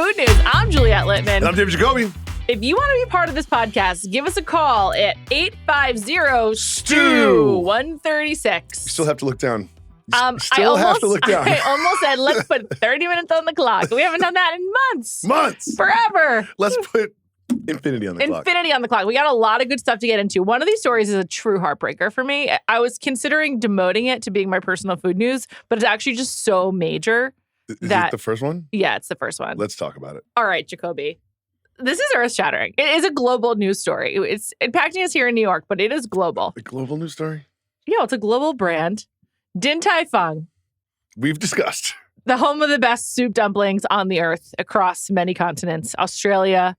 Food News. I'm Juliet Litman. And I'm David Jacoby. If you want to be part of this podcast, give us a call at 850-STEW-136. You still have to look down. I almost said, let's put 30 minutes on the clock. We haven't done that in months. Forever. Let's put infinity on the clock. Infinity on the clock. We got a lot of good stuff to get into. One of these stories is a true heartbreaker for me. I was considering demoting it to being my personal food news, but it's actually just so major. Is it the first one? Yeah, it's the first one. Let's talk about it. All right, Jacoby. This is earth-shattering. It is a global news story. It's impacting us here in New York, but it is global. A global news story? Yeah, it's a global brand. Din Tai Fung. We've discussed. The home of the best soup dumplings on the earth across many continents. Australia,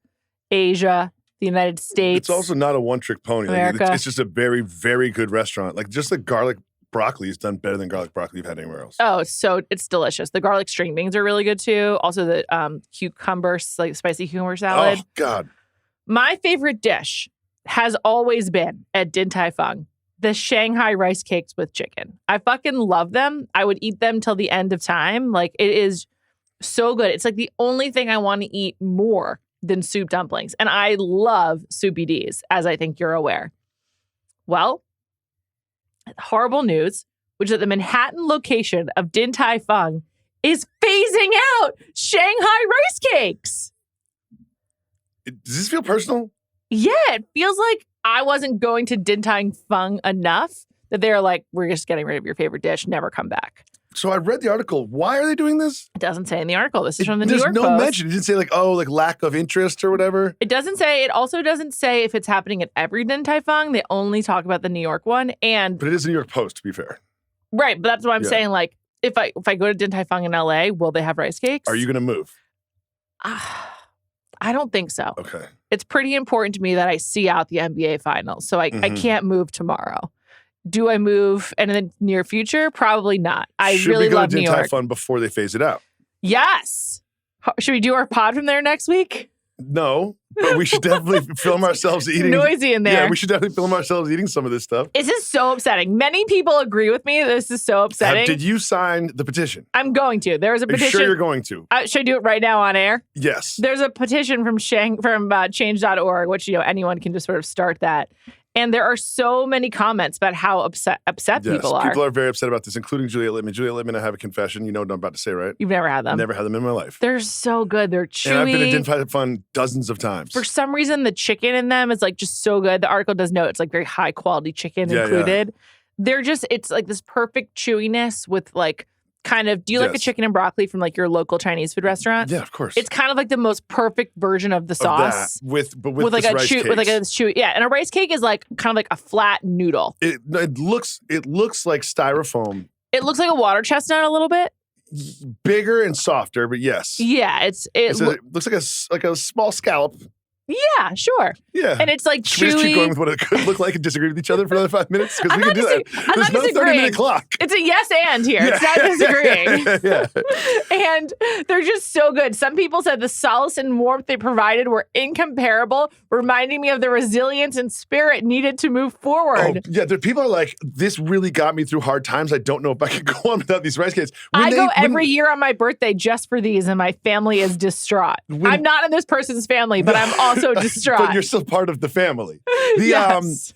Asia, the United States. It's also not a one-trick pony. America. It's just a very, very good restaurant. Like, just the garlic broccoli is done better than garlic broccoli you've had anywhere else. Oh, so it's delicious. The garlic string beans are really good too. Also the cucumber, like spicy cucumber salad. Oh, God. My favorite dish has always been at Din Tai Fung, the Shanghai rice cakes with chicken. I fucking love them. I would eat them till the end of time. Like, it is so good. It's like the only thing I want to eat more than soup dumplings. And I love soupy D's, as I think you're aware. Well, horrible news, which is that the Manhattan location of Din Tai Fung is phasing out Shanghai rice cakes. Does this feel personal? Yeah, it feels like I wasn't going to Din Tai Fung enough that they're like, we're just getting rid of your favorite dish, never come back. So I read the article. Why are they doing this? It doesn't say in the article. This is from the New York Post. There's no mention. It didn't say like lack of interest or whatever. It doesn't say. It also doesn't say if it's happening at every Din Tai Fung. They only talk about the New York one. But it is the New York Post, to be fair. Right. But that's what I'm saying. Like, if I go to Din Tai Fung in LA, will they have rice cakes? Are you going to move? I don't think so. Okay. It's pretty important to me that I see out the NBA finals. So I can't move tomorrow. Do I move in the near future? Probably not. I really love New York. Should we go to Din Tai Fung before they phase it out? Yes. Should we do our pod from there next week? No, but we should definitely film ourselves eating. Noisy in there. Yeah, we should definitely film ourselves eating some of this stuff. This is so upsetting. Many people agree with me. This is so upsetting. Did you sign the petition? I'm going to. There's a petition. Are you sure you're going to? Should I do it right now on air? Yes. There's a petition from change.org, which anyone can just sort of start that. And there are so many comments about how upset people are. People are very upset about this, including Juliet Litman. Juliet Litman, I have a confession. You know what I'm about to say, right? You've never had them. Never had them in my life. They're so good. They're chewy. And I've been at Din Tai Fung dozens of times. For some reason, the chicken in them is like just so good. The article does note it's like very high quality chicken included. They're just, it's like this perfect chewiness with like kind of, do you like a chicken and broccoli from like your local Chinese food restaurant? Yeah, of course. It's kind of like the most perfect version of the sauce. With like a rice cake. With like a chewy, yeah. And a rice cake is like kind of like a flat noodle. It looks like styrofoam. It looks like a water chestnut a little bit. Bigger and softer, but yes. Yeah, it looks like a small scallop. Yeah, sure. Yeah. And it's like chewy. Should we just keep going with what it could look like and disagree with each other for another 5 minutes? Because we can do that. There's no 30-minute clock. It's a yes and here. Yeah. It's not disagreeing. Yeah. And they're just so good. Some people said the solace and warmth they provided were incomparable, reminding me of the resilience and spirit needed to move forward. Oh, yeah, people are like, this really got me through hard times. I don't know if I can go on without these rice cakes. I go every year on my birthday just for these, and my family is distraught. I'm not in this person's family, but I'm also distraught. But you're still part of the family. Yes.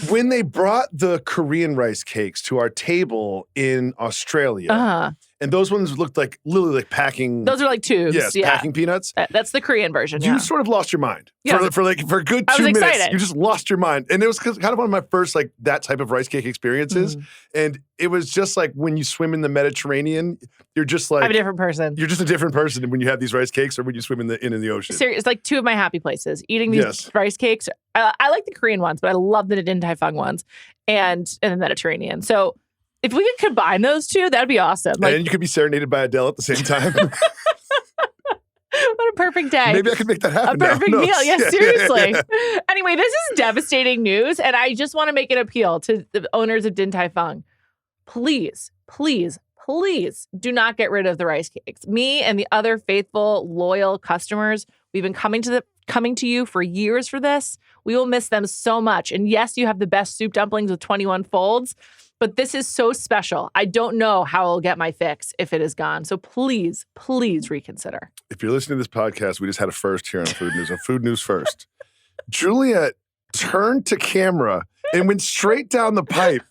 When they brought the Korean rice cakes to our table in Australia, and those ones looked like literally like packing. Those are like tubes. Yes, packing peanuts. That's the Korean version. You sort of lost your mind for a good 2 minutes. Excited. You just lost your mind, and it was kind of one of my first like that type of rice cake experiences. And it was just like when you swim in the Mediterranean, you're just like I'm a different person. You're just a different person when you have these rice cakes or when you swim in the ocean. Seriously, it's like two of my happy places. Eating these rice cakes. I like the Korean ones, but I love the Din Tai Fung ones and the Mediterranean. So if we could combine those two, that'd be awesome. Like, and you could be serenaded by Adele at the same time. What a perfect day. Maybe I could make that happen. A perfect meal. Yeah, seriously. Anyway, this is devastating news, and I just want to make an appeal to the owners of Din Tai Fung. Please, please, please do not get rid of the rice cakes. Me and the other faithful, loyal customers We've been coming to you for years for this. We will miss them so much. And yes, you have the best soup dumplings with 21 folds, but this is so special. I don't know how I'll get my fix if it is gone. So please, please reconsider. If you're listening to this podcast, we just had a first here on Food News. On Food News First, Juliet turned to camera and went straight down the pipe.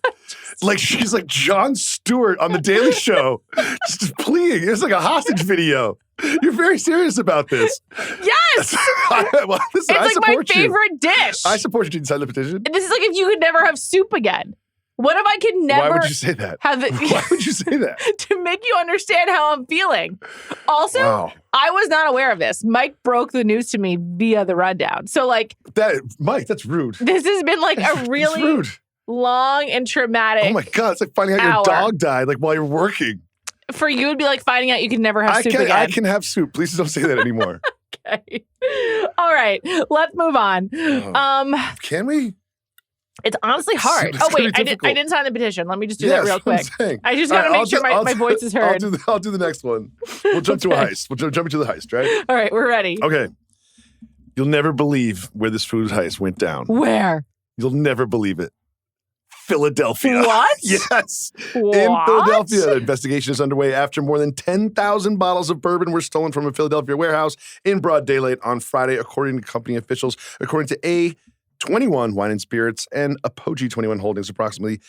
Like she's like Jon Stewart on The Daily Show, just pleading. It's like a hostage video. You're very serious about this. Yes! Well, listen, it's like my favorite dish. I support you to sign the petition. This is like if you could never have soup again. What if I could never Why would you say that? Why would you say that? To make you understand how I'm feeling. Also, wow. I was not aware of this. Mike broke the news to me via the rundown. So like Mike, that's rude. This has been like a really long and traumatic. Oh my God, it's like finding out your dog died like while you're working. For you, it'd be like finding out you can never have soup again. I can have soup. Please don't say that anymore. Okay. All right. Let's move on. Can we? It's honestly hard. Oh, wait. I didn't sign the petition. Let me just do that real quick. I just got to make sure my voice is heard. I'll do the next one. We'll jump to a heist. We'll jump into the heist, right? All right. We're ready. Okay. You'll never believe where this food heist went down. Where? You'll never believe it. Philadelphia. What? Yes. What? In Philadelphia. An investigation is underway after more than 10,000 bottles of bourbon were stolen from a Philadelphia warehouse in broad daylight on Friday, according to company officials. According to A21 Wine and Spirits and Apogee 21 Holdings, approximately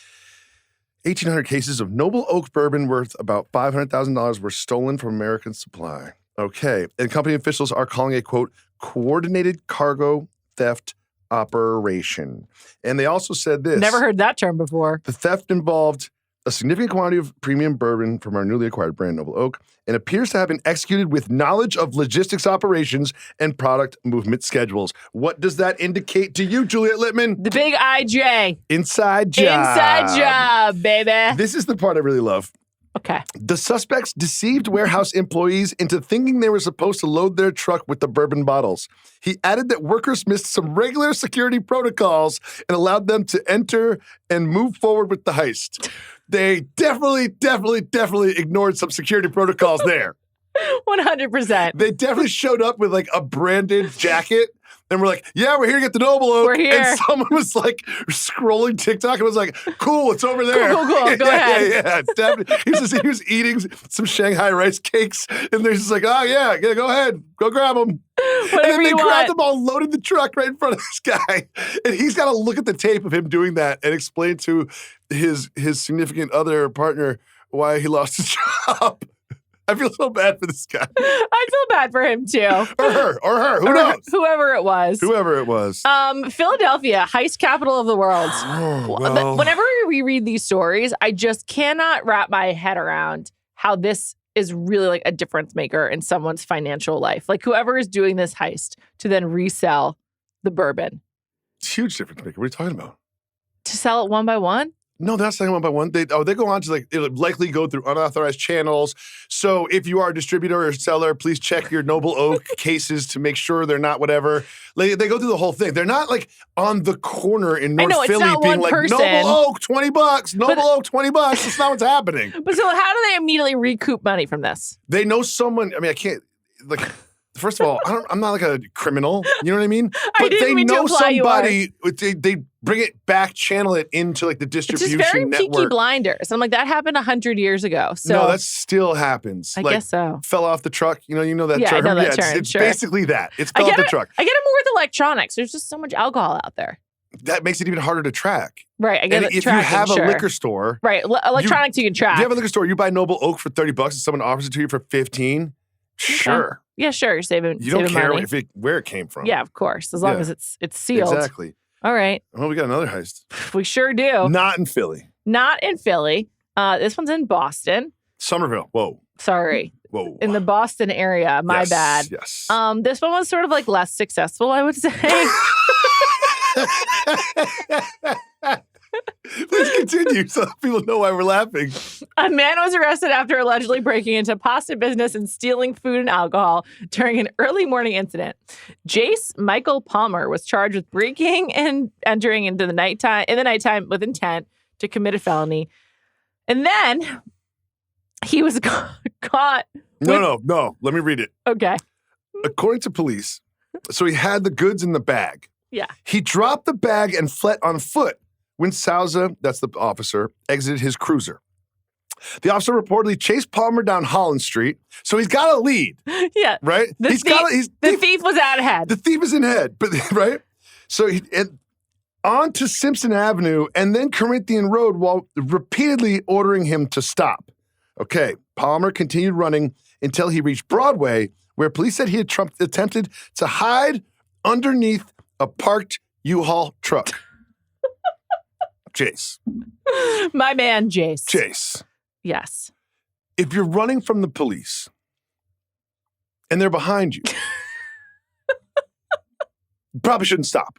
1,800 cases of Noble Oak bourbon worth about $500,000 were stolen from American Supply. Okay. And company officials are calling a, quote, coordinated cargo theft operation. And they also said this. Never heard that term before. The theft involved a significant quantity of premium bourbon from our newly acquired brand, Noble Oak, and appears to have been executed with knowledge of logistics operations and product movement schedules. What does that indicate to you, Juliet Litman? The big IJ. Inside job. Inside job, baby. This is the part I really love. Okay. The suspects deceived warehouse employees into thinking they were supposed to load their truck with the bourbon bottles. He added that workers missed some regular security protocols and allowed them to enter and move forward with the heist. They definitely ignored some security protocols there. 100%. They definitely showed up with like a branded jacket. And we're like, yeah, we're here to get the Noble Oak. We're here. And someone was like scrolling TikTok and was like, cool, it's over there. Cool. Go ahead. Yeah, definitely. He was eating some Shanghai rice cakes. And they're just like, oh, yeah, go ahead. Go grab them. Whatever and then they you grabbed want. them all, loaded the truck right in front of this guy. And he's got to look at the tape of him doing that and explain to his significant other partner why he lost his job. I feel so bad for this guy. I feel bad for him too. Or her. Who knows? Whoever it was. Philadelphia, heist capital of the world. Oh, well. Whenever we read these stories, I just cannot wrap my head around how this is really like a difference maker in someone's financial life. Like whoever is doing this heist to then resell the bourbon. It's a huge difference maker. What are you talking about? To sell it one by one? No, that's not one by one. They go on to it'll likely go through unauthorized channels. So if you are a distributor or seller, please check your Noble Oak cases to make sure they're not whatever. Like, they go through the whole thing. They're not like on the corner in North Philly being like, person. Noble Oak, $20. Noble Oak, $20. That's not what's happening. But so how do they immediately recoup money from this? They know someone. I mean, I can't first of all, I'm not like a criminal. You know what I mean? But they know somebody. They bring it back, channel it into like the distribution network. It's just very network. Peaky Blinders. I'm like, that happened 100 years ago. So no, that still happens. I guess so. Fell off the truck. You know that term. I know that term. It's basically that. It's fell off the truck. I get it more with electronics. There's just so much alcohol out there. That makes it even harder to track. Right. I get it. If you have a liquor store. Right. Electronics you can track. If you have a liquor store, you buy Noble Oak for $30 and someone offers it to you for $15. Sure. Okay. Yeah, sure. You're saving You don't care money. where it came from. Yeah, of course. As long as it's sealed. Exactly. All right. Well, we got another heist. We sure do. Not in Philly. This one's in Boston. Somerville. Whoa. Sorry. Whoa. In the Boston area. My bad. Yes. This one was sort of like less successful, I would say. Please continue so people know why we're laughing. A man was arrested after allegedly breaking into pasta business and stealing food and alcohol during an early morning incident. Jace Michael Palmer was charged with breaking and entering into the nighttime with intent to commit a felony. And then he was caught. No. Let me read it. Okay. According to police, so he had the goods in the bag. Yeah. He dropped the bag and fled on foot when Souza, that's the officer, exited his cruiser. The officer reportedly chased Palmer down Holland Street, so he's got a lead. Yeah. Right? The thief was out ahead. The thief is in head, but right? So on to Simpson Avenue and then Corinthian Road while repeatedly ordering him to stop. Okay, Palmer continued running until he reached Broadway, where police said he had attempted to hide underneath a parked U-Haul truck. Jace. My man, Jace. Jace. Yes. If you're running from the police and they're behind you, you probably shouldn't stop.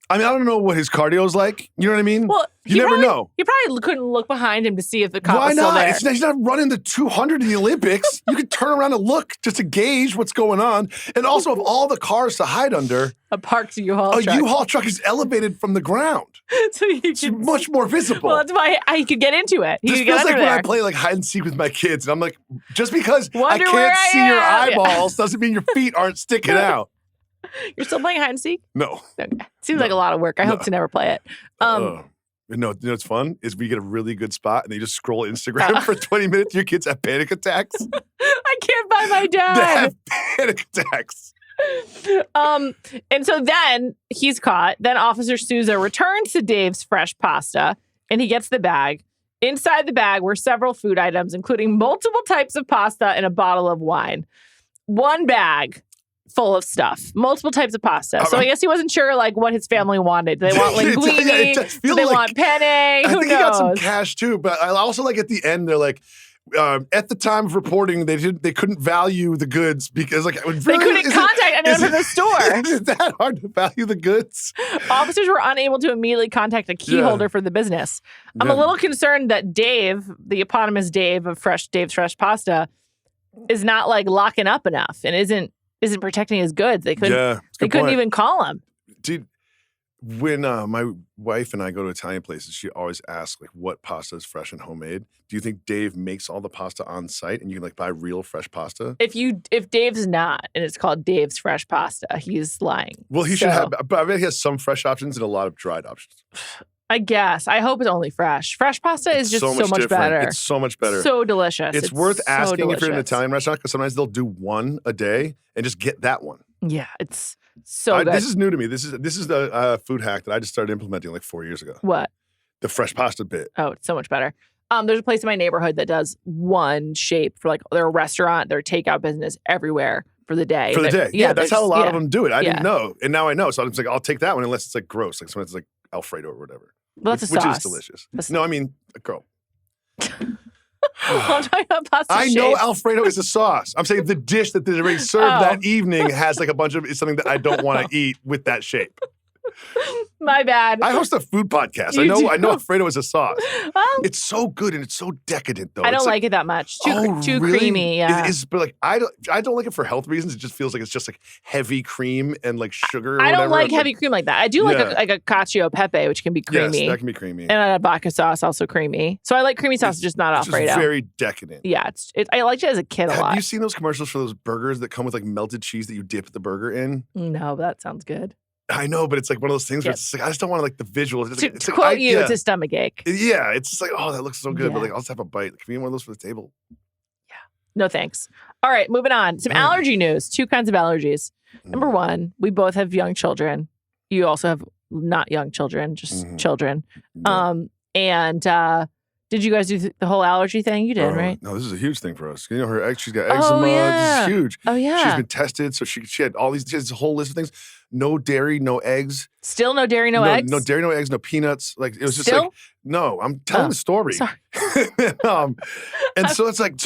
I mean, I don't know what his cardio is like. You know what I mean? Well, you never know. You probably couldn't look behind him to see if the cop was still there. He's not running the 200 in the Olympics. You could turn around and look just to gauge what's going on. And also, of all the cars to hide under, a parked U-Haul truck. A U-Haul truck is elevated from the ground. So it's much more visible. Well, that's why he could get into it. This feels like when I play like hide and seek with my kids. And I'm like, just because I can't see your eyeballs doesn't mean your feet aren't sticking out. You're still playing hide and seek? No. Okay. Seems like a lot of work. I hope to never play it. No, you know what's fun is we get a really good spot and they just scroll Instagram for 20 minutes. Your kids have panic attacks. I can't find my dad. They have panic attacks. And so then he's caught. Then Officer Souza returns to Dave's fresh pasta and he gets the bag. Inside the bag were several food items, including multiple types of pasta and a bottle of wine. One bag full of stuff, multiple types of pasta. So I guess he wasn't sure like what his family wanted. Do they want linguine? Do they want penne? Who knows? He got some cash too, but I also like at the end they're like, at the time of reporting, they couldn't value the goods because like they couldn't contact anyone from the store. Is it that hard to value the goods? Officers were unable to immediately contact a key holder for the business. I'm a little concerned that Dave, the eponymous Dave of Dave's Fresh Pasta, is not like locking up enough and isn't protecting his goods. They couldn't even call him. Dude, when my wife and I go to Italian places, she always asks like what pasta is fresh and homemade. Do you think Dave makes all the pasta on site and you can like buy real fresh pasta? If Dave's not and it's called Dave's Fresh Pasta, he's lying. Well, he should have, but I bet he has some fresh options and a lot of dried options. I guess. I hope it's only fresh. Fresh pasta is just so much better. It's so much better. So delicious. It's worth asking if you're in an Italian restaurant because sometimes they'll do one a day and just get that one. Yeah, it's so good. This is new to me. This is the food hack that I just started implementing like 4 years ago. What? The fresh pasta bit. Oh, it's so much better. There's a place in my neighborhood that does one shape for like their restaurant, their takeout business everywhere for the day. For the day. Yeah, that's how a lot of them do it. I didn't know. And now I know. So I'm just like, I'll take that one unless it's like gross. Like sometimes it's like Alfredo or whatever. Well, that's which sauce. Is delicious. No, I mean, girl. I'm talking about pasta I know Alfredo is a sauce. I'm saying the dish that they already served that evening has like a bunch of, it's something that I don't want to eat with that shape. My bad. I host a food podcast. I know Alfredo is a sauce. It's so good and it's so decadent though. I don't like it that much. Too really? Creamy. Yeah. But like I don't like it for health reasons. It just feels like it's just like heavy cream and like sugar. I don't like heavy cream like that. I do like a cacio e pepe, which can be creamy. Yes, that can be creamy. And a vodka sauce also creamy. So I like creamy sauce, just not Alfredo. It's very decadent. Yeah, I liked it as a kid a lot. Have you seen those commercials for those burgers that come with like melted cheese that you dip the burger in? No, but that sounds good. I know, but it's like one of those things where it's just like, I just don't want to like the visual. To quote you, it's a stomach ache. Yeah, it's just like, oh, that looks so good. But like, I'll just have a bite. Can we get one of those for the table? Yeah. No, thanks. All right, moving on. Some allergy news. 2 kinds of allergies. Number 1, we both have young children. You also have not young children, just children. Did you guys do the whole allergy thing? You did, right? No, this is a huge thing for us. You know, she's got eczema. This is huge. Oh, yeah. She's been tested. So she had all these, she has a whole list of things. No dairy, no eggs. Still no dairy, no eggs? No dairy, no eggs, no peanuts. Like, it was just Still? like, no, I'm telling the story. Sorry. And so it's like,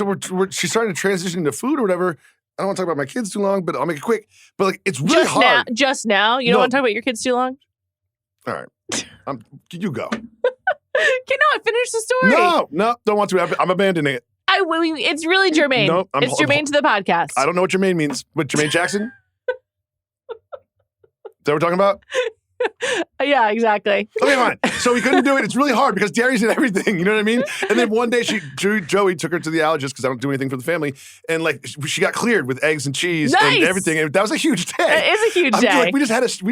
she's starting to transition into food or whatever. I don't want to talk about my kids too long, but I'll make it quick. But like, it's really hard. Just now? You don't want to talk about your kids too long? All right. You go. Can I finish the story? No, don't want to. I'm abandoning it. It's really germane. No, it's germane to the podcast. I don't know what germane means. What, Jermaine Jackson? Is that what we're talking about? Yeah, exactly. Okay, fine. So we couldn't do it. It's really hard because dairy's in everything. You know what I mean? And then one day Joey took her to the allergist because I don't do anything for the family. And like she got cleared with eggs and cheese and everything. And that was a huge day. It is a huge day. Like, we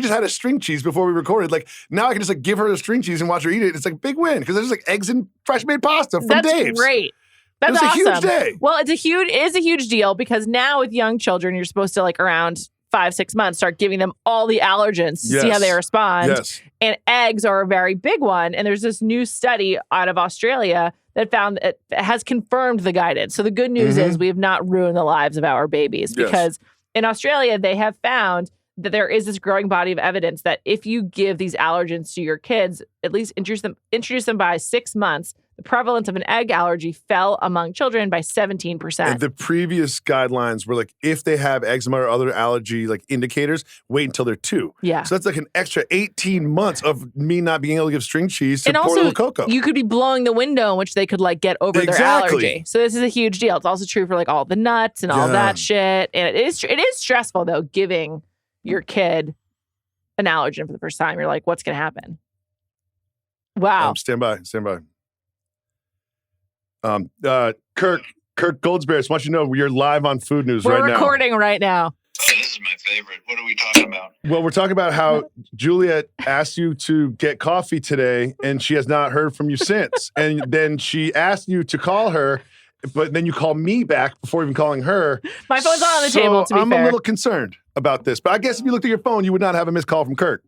just had a string cheese before we recorded. Like now I can just like give her a string cheese and watch her eat it. It's like a big win because there's like eggs and fresh made pasta from Dave's. That's great. That's awesome. It was a huge day. Well, it is a huge deal because now with young children, you're supposed to like around 5-6 months start giving them all the allergens to see how they respond. Yes. And eggs are a very big one. And there's this new study out of Australia that found it has confirmed the guidance. So the good news is we have not ruined the lives of our babies because in Australia, they have found that there is this growing body of evidence that if you give these allergens to your kids, at least introduce them by 6 months, the prevalence of an egg allergy fell among children by 17%. And the previous guidelines were like, if they have eczema or other allergy like indicators, wait until they're 2. Yeah. So that's like an extra 18 months of me not being able to give string cheese to and poor also, little Coco. You could be blowing the window in which they could like get over their allergy. So this is a huge deal. It's also true for like all the nuts and all that shit. And it is stressful though, giving your kid an allergen for the first time. You're like, what's going to happen? Wow. Stand by. Kirk Goldsberry, I just want you to know you're live on Food News right now. We're recording right now. This is my favorite. What are we talking about? Well, we're talking about how Juliet asked you to get coffee today, and she has not heard from you since. And then she asked you to call her, but then you call me back before even calling her. My phone's not on the table, to be I'm fair. a little concerned about this. But I guess if you looked at your phone, you would not have a missed call from Kirk.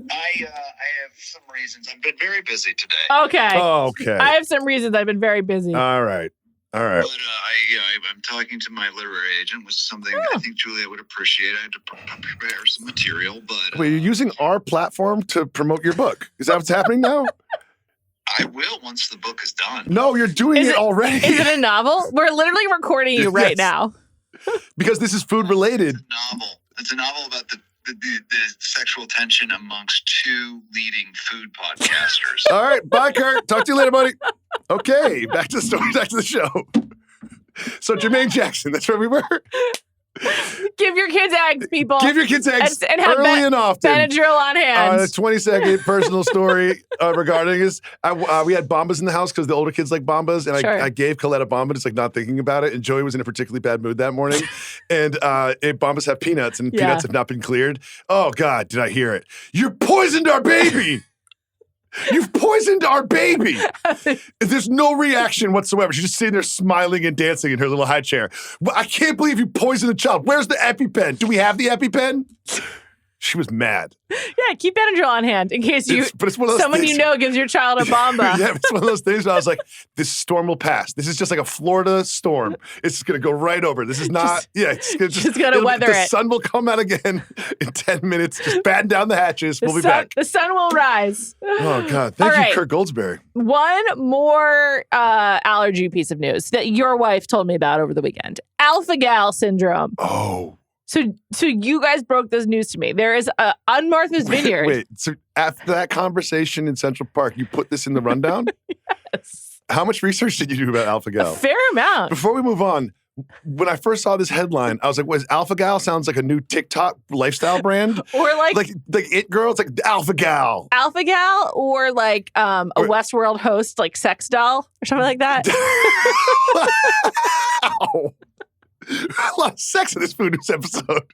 I have some reasons. I've been very busy today. Okay. Okay. I have some reasons. I've been very busy. All right. But I'm talking to my literary agent, which is something I think Juliet would appreciate. I had to prepare some material, but... Wait, you're using our platform to promote your book? Is that what's happening now? I will once the book is done. No, you're doing it already. Is it a novel? We're literally recording you right now. Because this is food related. It's a novel about the sexual tension amongst 2 leading food podcasters. All right, bye, Kurt. Talk to you later, buddy. Okay, back to the story, back to the show. So Jermaine Jackson, that's where we were. Give your kids eggs, people. Give your kids eggs and have early and often. Benadryl on hand. A 20-second personal story regarding this. We had Bombas in the house because the older kids like Bombas, and I gave Colette a Bomba, just like not thinking about it. And Joey was in a particularly bad mood that morning. And Bombas have peanuts, and peanuts have not been cleared. Oh, God, did I hear it? You poisoned our baby! You've poisoned our baby. There's no reaction whatsoever. She's just sitting there smiling and dancing in her little high chair. I can't believe you poisoned the child. Where's the EpiPen? Do we have the EpiPen? She was mad. Yeah, keep Benadryl on hand in case someone you know gives your child a Bomba. Yeah, it's one of those things where I was like, this storm will pass. This is just like a Florida storm. It's just going to go right over. This is not, it's just going to weather it. The sun will come out again in 10 minutes. Just batten down the hatches. We'll be back. The sun will rise. Oh, God. Thank you, Kurt Goldsberry. One more allergy piece of news that your wife told me about over the weekend. Alpha-gal syndrome. Oh. So you guys broke this news to me. There is on Martha's Vineyard. Wait, so after that conversation in Central Park, you put this in the rundown? Yes. How much research did you do about Alpha-gal? A fair amount. Before we move on, when I first saw this headline, I was like, "What is Alpha-gal? Sounds like a new TikTok lifestyle brand, or like It Girl. It's like Alpha-gal, or like a Westworld host, like sex doll or something like that." Wow. A lot of sex in this Food News episode.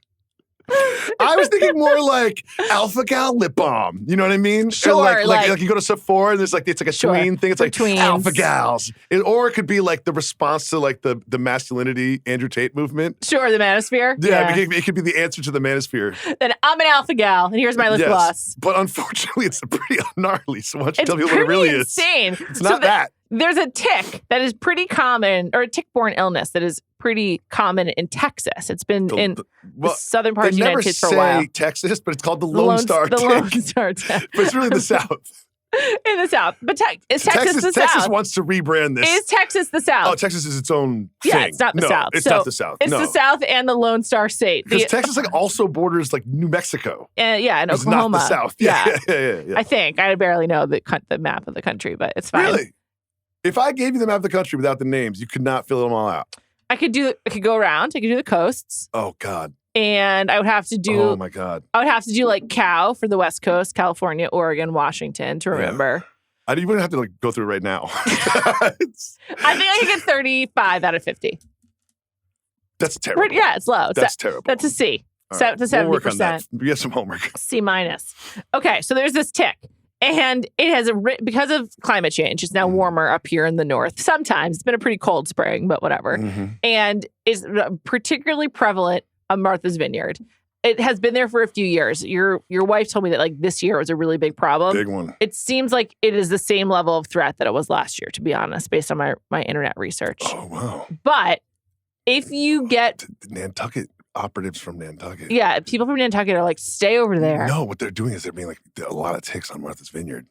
I was thinking more like Alpha-gal lip balm. You know what I mean? Sure. Like you go to Sephora and it's like a tween thing. It's like Alpha-gals. Or it could be like the response to like the masculinity Andrew Tate movement. Sure, the manosphere. Yeah. It could be the answer to the manosphere. Then I'm an Alpha-gal, and here's my lip gloss. But unfortunately, it's pretty gnarly. So why don't you tell me what it really is? It's insane. It's not that. There's a tick that is pretty common, or a tick-borne illness that is pretty common in Texas. It's been in the southern part of the United States for a while. They never say Texas, but it's called the Lone Star tick. The Lone Star tick. But it's really the South. In the South. But is Texas the South? Texas wants to rebrand this. Is Texas the South? Oh, Texas is its own thing. Yeah, it's not the South. It's not the South. It's the South and the Lone Star State. Because Texas also borders like New Mexico. And Oklahoma. It's not the South. Yeah. I think. I barely know the map of the country, but it's fine. Really? If I gave you the map of the country without the names, you could not fill them all out. I could go around. I could do the coasts. Oh, God. And I would have to do. Oh my God. I would have to do like cow for the West Coast, California, Oregon, Washington to remember. Yeah. You wouldn't have to like go through it right now. I think I could get 35 out of 50. That's terrible. Yeah, it's low. That's terrible. That's a C. All To 70%. We'll work on that. We have some homework. C minus. Okay, so there's this tick. And it has because of climate change, it's now warmer up here in the north. Sometimes it's been a pretty cold spring, but whatever. And it's particularly prevalent on Martha's Vineyard. It has been there for a few years. Your wife told me that like this year was a really big problem. Big one. It seems like it is the same level of threat that it was last year, to be honest, based on my internet research. Oh, wow. But if you get Nantucket operatives from Nantucket. Yeah, people from Nantucket are like, stay over there. No, what they're doing is they're being like a lot of ticks on Martha's Vineyard.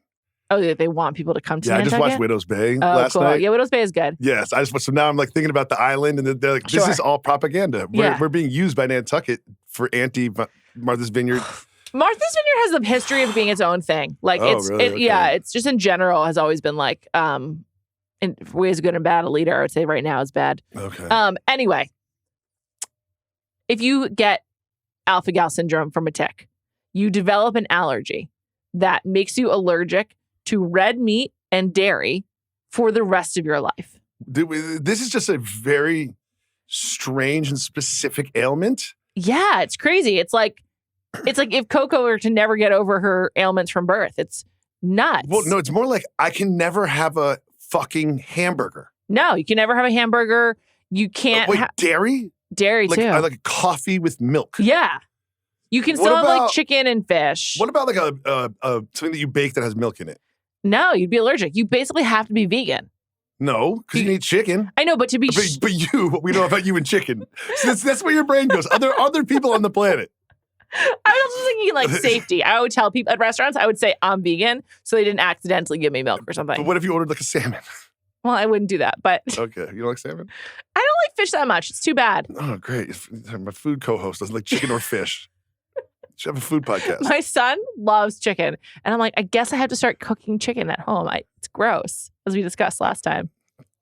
Oh, they want people to come to Nantucket? Nantucket? I just watched Widow's Bay last night. Yeah, Widow's Bay is good. Yes, so now I'm like thinking about the island, and they're like, this is all propaganda. We're being used by Nantucket for anti-Martha's Vineyard. Martha's Vineyard has a history of being its own thing. Like it's just in general has always been like in ways good and bad. A leader, I would say right now is bad. Okay. Anyway, if you get alpha-gal syndrome from a tick, you develop an allergy that makes you allergic to red meat and dairy for the rest of your life. This is just a very strange and specific ailment. Yeah, it's crazy. It's like if Coco were to never get over her ailments from birth. It's nuts. Well, no, it's more like I can never have a fucking hamburger. No, you can never have a hamburger. You can't have dairy? Dairy too. I like coffee with milk. Yeah. You can still have like chicken and fish. What about like a something that you bake that has milk in it? No, you'd be allergic. You basically have to be vegan. No, because you eat chicken. I know, but to be but we know about you and chicken. So that's where your brain goes. Other people on the planet. I was also thinking like safety. I would tell people at restaurants, I would say I'm vegan, so they didn't accidentally give me milk or something. But what if you ordered like a salmon? Well, I wouldn't do that, but okay, you don't like salmon? I don't like fish that much. It's too bad. Oh, great! My food co-host doesn't like chicken or fish. Should have a food podcast. My son loves chicken, and I'm like, I guess I have to start cooking chicken at home. It's gross, as we discussed last time.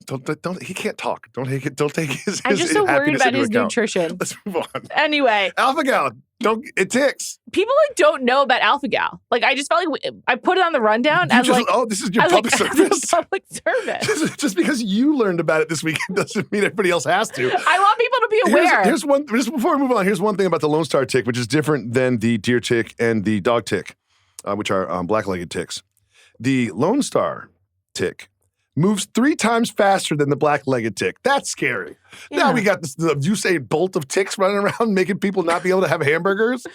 Don't. He can't talk. Don't take his. I'm just so worried about his nutrition. Let's move on. Anyway, alpha-gal. It ticks. People like don't know about alpha-gal. Like I just felt like I put it on the rundown as like, this is your public service. Public service. Just because you learned about it this weekend doesn't mean everybody else has to. I want people to be aware. Here's one. Just before we move on, here's one thing about the Lone Star tick, which is different than the deer tick and the dog tick, which are black-legged ticks. The Lone Star tick moves 3 times faster than the black-legged tick. That's scary. Yeah. Now we got this Usain Bolt of ticks running around making people not be able to have hamburgers.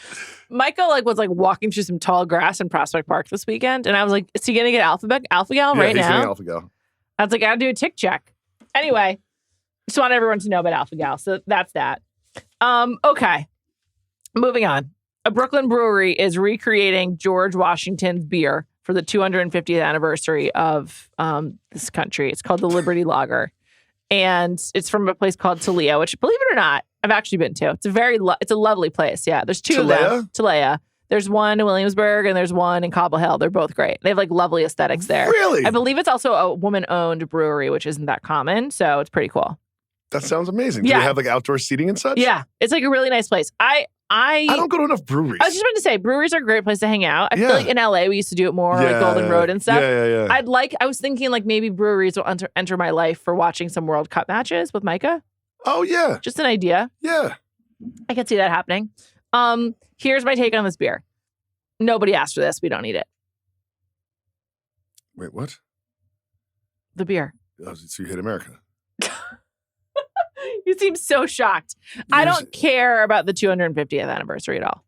Michael was walking through some tall grass in Prospect Park this weekend, and I was like, is he going to get alpha-gal right now? Yeah, he's getting alpha-gal. I was like, I got to do a tick check. Anyway, just want everyone to know about alpha-gal, so that's that. Okay, moving on. A Brooklyn brewery is recreating George Washington's beer for the 250th anniversary of this country. It's called the Liberty Lager. And it's from a place called Talea, which, believe it or not, I've actually been to. It's it's a lovely place. Yeah, there's 2 of them. Talea. There's one in Williamsburg and there's one in Cobble Hill. They're both great. They have lovely aesthetics there. Really? I believe it's also a woman-owned brewery, which isn't that common. So it's pretty cool. That sounds amazing. Do they have outdoor seating and such? Yeah, it's a really nice place. I don't go to enough breweries. I was just about to say, breweries are a great place to hang out. I feel like in LA, we used to do it more, like Golden Road and stuff. Yeah. I was thinking maybe breweries will enter my life for watching some World Cup matches with Micah. Oh, yeah. Just an idea. Yeah. I could see that happening. Here's my take on this beer. Nobody asked for this. We don't need it. Wait, what? The beer. Oh, so you hate America. You seem so shocked. I don't care about the 250th anniversary at all.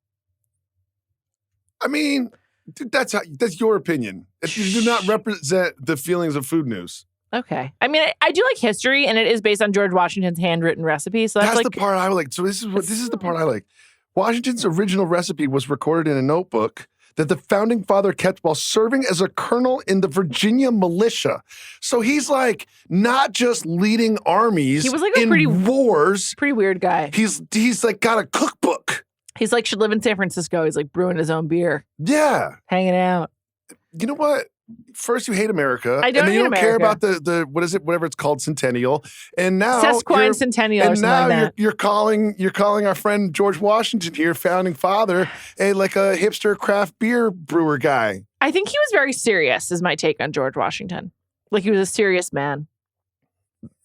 I mean, that's your opinion. You do not represent the feelings of food news. Okay. I mean, I do like history, and it is based on George Washington's handwritten recipe. So that's the part I like. So this is the part I like. Washington's original recipe was recorded in a notebook that the founding father kept while serving as a colonel in the Virginia militia. So he's not just leading armies. He was in wars. Pretty weird guy. He's got a cookbook. He's should live in San Francisco. He's brewing his own beer. Yeah. Hanging out. You know what? first you hate America. I don't and then you hate don't care America. about the what is it, whatever it's called, centennial. And now Sesquicentennial or and something now like that. you're calling our friend George Washington here, founding father, like a hipster craft beer brewer guy. I think he was very serious, is my take on George Washington. Like, he was a serious man.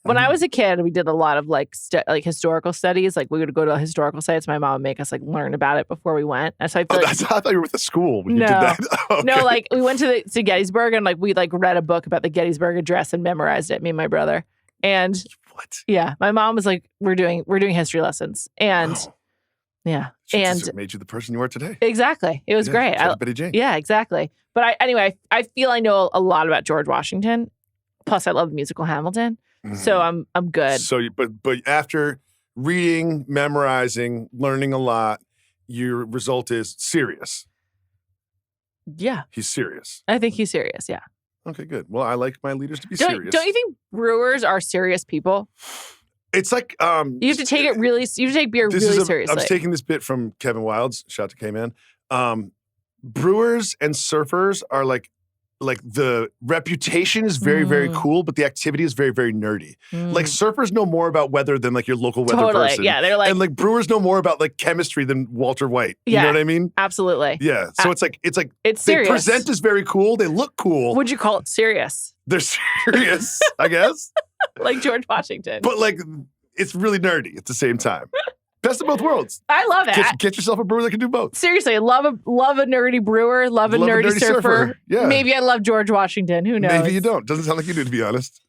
When I was a kid, we did a lot of like historical studies. Like, we would go to historical sites. My mom would make us like learn about it before we went. And so I feel I thought you were with the school when you did that. Okay. No, like we went to Gettysburg and like we like read a book about the Gettysburg Address and memorized it. Me and my brother. And what? Yeah, my mom was like, "We're doing history lessons." And yeah, It made you the person you are today. Exactly, it was great. Betty Jane. Yeah, exactly. But anyway, I feel I know a lot about George Washington. Plus, I love the musical Hamilton. So I'm good. So, but after reading, memorizing, learning a lot, your result is serious. Yeah, he's serious. I think he's serious. Yeah. Okay, good. Well, I like my leaders to be serious. Don't you think brewers are serious people? It's like you have to take it really. You have to take beer really seriously. I was taking this bit from Kevin Wildes. Shout out to K-Man. Brewers and surfers are like the reputation is very, very cool, but the activity is very, very nerdy. Like surfers know more about weather than like your local weather person. Yeah, they're like, and like brewers know more about like chemistry than Walter White. You know what I mean? Absolutely. Yeah. So it's it's serious. They present as very cool. They look cool. Would you call it serious? They're serious, I guess. Like George Washington. But like it's really nerdy at the same time. Best of both worlds. I love it. Get yourself a brewer that can do both. Seriously, love a nerdy brewer, love a nerdy surfer. Yeah. Maybe I love George Washington. Who knows? Maybe you don't. Doesn't sound like you do, to be honest.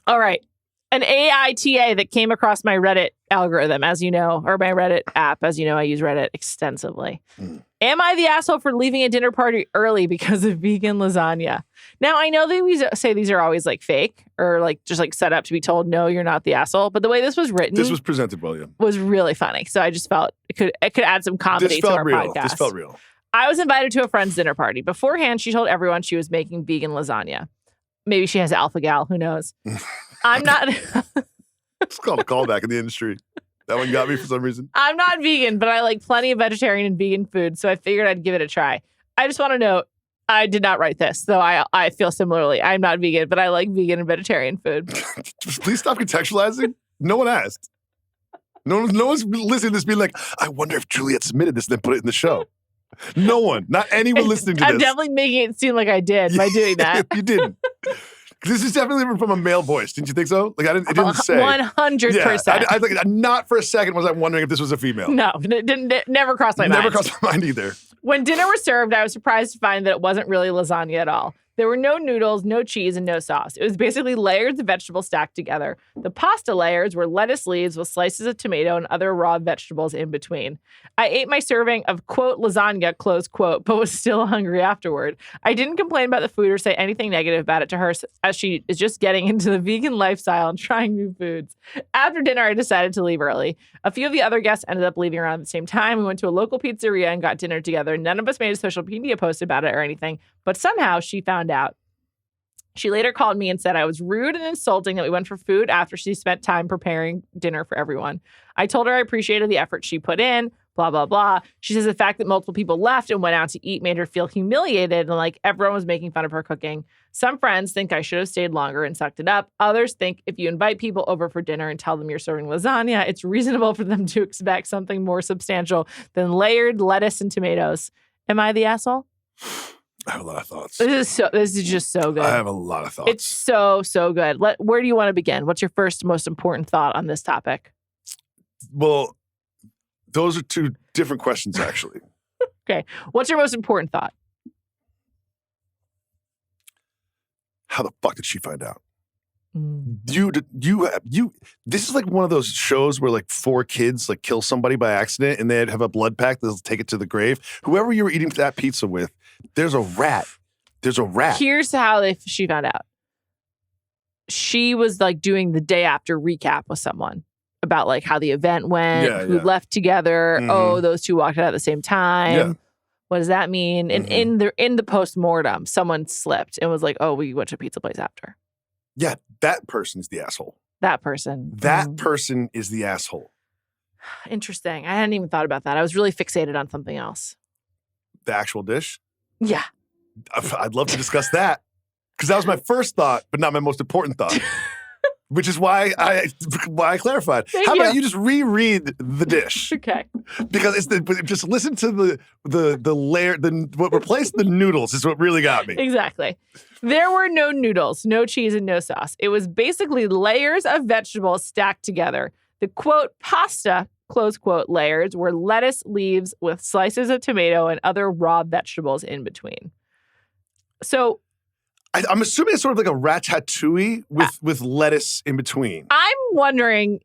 All right. An AITA that came across my Reddit algorithm, as you know, or my Reddit app, as you know, I use Reddit extensively. Am I the asshole for leaving a dinner party early because of vegan lasagna? Now, I know that we say these are always like fake or like just like set up to be told, no, you're not the asshole. But the way this was written, this was presented well, yeah, was really funny. So I just felt it could add some comedy to our podcast. This felt real. I was invited to a friend's dinner party. Beforehand, she told everyone she was making vegan lasagna. Maybe she has alpha gal. Who knows? I'm not. It's called a callback in the industry. That one got me for some reason. I'm not vegan, but I like plenty of vegetarian and vegan food, so I figured I'd give it a try. I just want to note, I did not write this, though I feel similarly. I'm not vegan, but I like vegan and vegetarian food. Please stop contextualizing. No one asked. No one's listening to this being like, I wonder if Juliet submitted this and then put it in the show. No one. Not anyone listening to this. I'm definitely making it seem like I did by doing that. You didn't. This is definitely from a male voice. Didn't you think so? Like it didn't say 100%. Yeah, I think not for a second was I wondering if this was a female. No, it never crossed my mind. Never crossed my mind either. When dinner was served, I was surprised to find that it wasn't really lasagna at all. There were no noodles, no cheese, and no sauce. It was basically layers of vegetables stacked together. The pasta layers were lettuce leaves with slices of tomato and other raw vegetables in between. I ate my serving of, quote, lasagna, close quote, but was still hungry afterward. I didn't complain about the food or say anything negative about it to her, as she is just getting into the vegan lifestyle and trying new foods. After dinner, I decided to leave early. A few of the other guests ended up leaving around at the same time. We went to a local pizzeria and got dinner together. None of us made a social media post about it or anything, but somehow she found out. She later called me and said I was rude and insulting that we went for food after she spent time preparing dinner for everyone. I told her I appreciated the effort she put in, blah, blah, blah. She says the fact that multiple people left and went out to eat made her feel humiliated and like everyone was making fun of her cooking. Some friends think I should have stayed longer and sucked it up. Others think if you invite people over for dinner and tell them you're serving lasagna, it's reasonable for them to expect something more substantial than layered lettuce and tomatoes. Am I the asshole? I have a lot of thoughts. This is just so good. I have a lot of thoughts. It's so good. Where do you want to begin? What's your first most important thought on this topic? Well, those are two different questions, actually. Okay. What's your most important thought? How the fuck did she find out? You. This is like one of those shows where like 4 kids like kill somebody by accident and they'd have a blood pact that'll take it to the grave. Whoever you were eating that pizza with, there's a rat. There's a rat. Here's how she found out. She was like doing the day after recap with someone about like how the event went, who left together. Mm-hmm. Oh, those two walked out at the same time. Yeah. What does that mean? And in the post-mortem, someone slipped and was like, oh, we went to a pizza place after. Yeah, that person is the asshole. That person. That person is the asshole. Interesting. I hadn't even thought about that. I was really fixated on something else. The actual dish? Yeah. I'd love to discuss that. Because that was my first thought, but not my most important thought. Which is why I clarified. How about you just reread the dish? Okay. Because just listen to the layer. What replaced the noodles is what really got me. Exactly. There were no noodles, no cheese, and no sauce. It was basically layers of vegetables stacked together. The quote pasta, close quote, layers were lettuce leaves with slices of tomato and other raw vegetables in between. So I'm assuming it's sort of like a ratatouille with lettuce in between. I'm wondering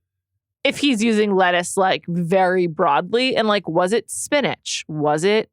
if he's using lettuce like very broadly and like, was it spinach? Was it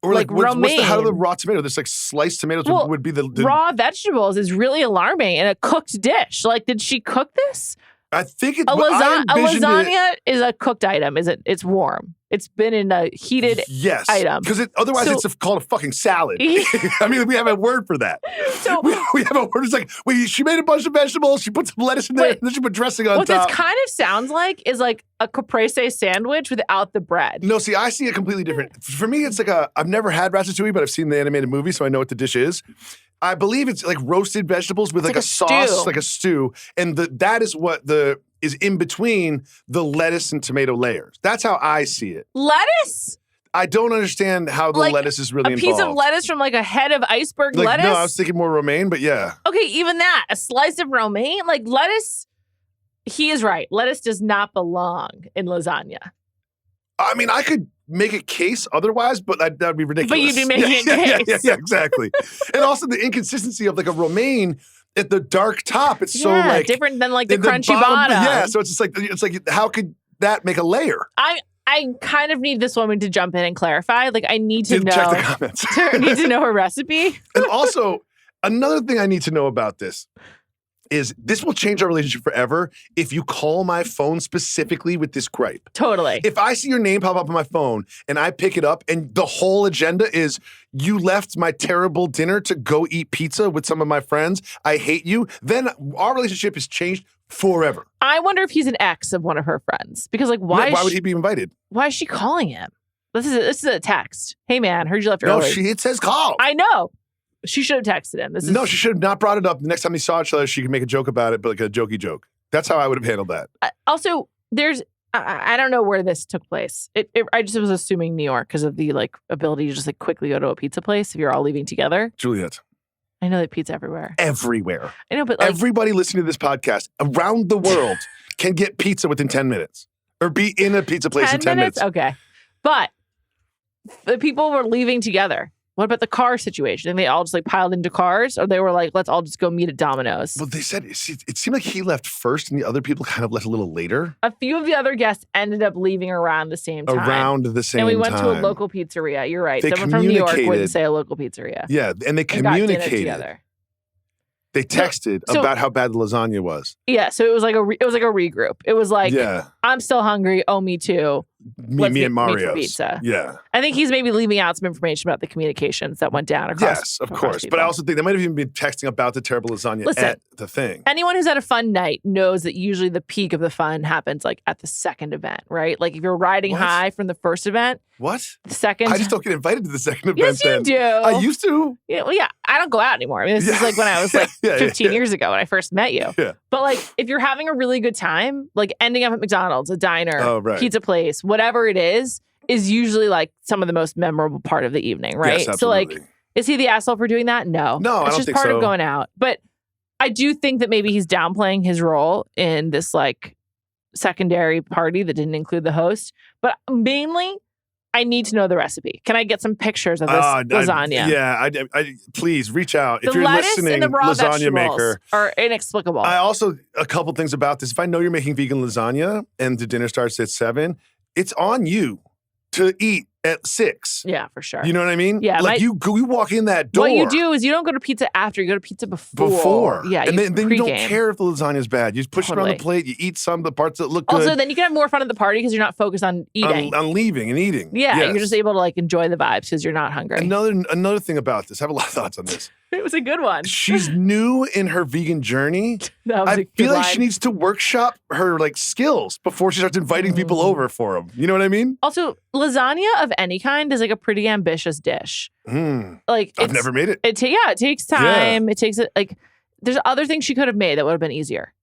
or like romaine? How do the raw tomato? This like sliced tomatoes would be the raw vegetables is really alarming in a cooked dish. Like, did she cook this? I think it's a lasagna is a cooked item. Is it? It's warm. It's been in a heated item. Because otherwise it's called a fucking salad. I mean, we have a word for that. So we have a word. It's like, she made a bunch of vegetables. She put some lettuce in there, and then she put dressing on top. What this kind of sounds like is like a caprese sandwich without the bread. No, see, I see it completely different. For me, it's like I've never had ratatouille, but I've seen the animated movie, so I know what the dish is. I believe it's like roasted vegetables with like a sauce, like a stew. And that is what is in between the lettuce and tomato layers. That's how I see it. Lettuce? I don't understand how the lettuce is really involved. A piece of lettuce from like a head of iceberg lettuce? No, I was thinking more romaine, but yeah. Okay, even that. A slice of romaine? Like lettuce, he is right. Lettuce does not belong in lasagna. I mean, I could make a case otherwise, but that would be ridiculous. But you'd be making a case. Yeah, exactly. And also the inconsistency of like a romaine at the dark top. It's so like different than like the crunchy bottom. Yeah, so it's like how could that make a layer? I kind of need this woman to jump in and clarify. Like I need to know. Check the comments. Need to know her recipe. And also another thing I need to know about this is this will change our relationship forever if you call my phone specifically with this gripe. Totally. If I see your name pop up on my phone and I pick it up and the whole agenda is you left my terrible dinner to go eat pizza with some of my friends, I hate you, then our relationship has changed forever. I wonder if he's an ex of one of her friends. Because like why would he be invited? Why is she calling him? This is a text. Hey man, heard you left early. No, it says call. I know. She should have texted him. No, she should have not brought it up. The next time they saw each other, she could make a joke about it, but like a jokey joke. That's how I would have handled that. Also, I don't know where this took place. I just was assuming New York because of the like ability to just like quickly go to a pizza place if you're all leaving together. Juliet. I know that pizza everywhere. Everywhere. I know, but like, everybody listening to this podcast around the world can get pizza within 10 minutes or be in a pizza place in 10 minutes. Okay. But the people were leaving together. What about the car situation? And they all just like piled into cars, or they were like, let's all just go meet at Domino's. Well, they said it seemed like he left first and the other people kind of left a little later. A few of the other guests ended up leaving around the same time. And we went to a local pizzeria. You're right. Someone from New York wouldn't say a local pizzeria. Yeah, and they communicated. Together. They texted about how bad the lasagna was. Yeah, so it was like a regroup. It was like, I'm still hungry. Oh, me too. Me and Mario's. Pizza. Yeah. I think he's maybe leaving out some information about the communications that went down across. Yes, of course. But I also think they might have even been texting about the terrible lasagna at the thing. Anyone who's had a fun night knows that usually the peak of the fun happens like at the second event, right? Like if you're riding high from the first event. What? The second. I just don't get invited to the second event. Yes, you do. I used to. Yeah, well, yeah. I don't go out anymore. I mean, this is like when I was like 15 years ago when I first met you. Yeah. But like if you're having a really good time, like ending up at McDonald's, a diner, pizza place, whatever it is usually like some of the most memorable part of the evening, right? Yes, so like, is he the asshole for doing that? No. I don't think so. It's just part of going out. But I do think that maybe he's downplaying his role in this like secondary party that didn't include the host. But mainly, I need to know the recipe. Can I get some pictures of this lasagna? I please reach out. If you're listening, and the raw lasagna maker are inexplicable. I also, a couple things about this. If I know you're making vegan lasagna and the dinner starts at 7, it's on you to eat at 6. Yeah, for sure. You know what I mean? Yeah. Like you walk in that door. What you do is you don't go to pizza after, you go to pizza before. Yeah. And then you don't care if the lasagna is bad. You just push it on the plate, you eat some of the parts that look good. Also, then you can have more fun at the party because you're not focused on eating. On leaving and eating. Yeah, you're just able to like enjoy the vibes because you're not hungry. Another thing about this, I have a lot of thoughts on this. It was a good one. She's new in her vegan journey. That was a I good feel like line. she needs to workshop her like skills before she starts inviting people over for them. You know what I mean? Also, lasagna of any kind is like a pretty ambitious dish. Like I've never made it. It takes time. It takes like there's other things she could have made that would have been easier.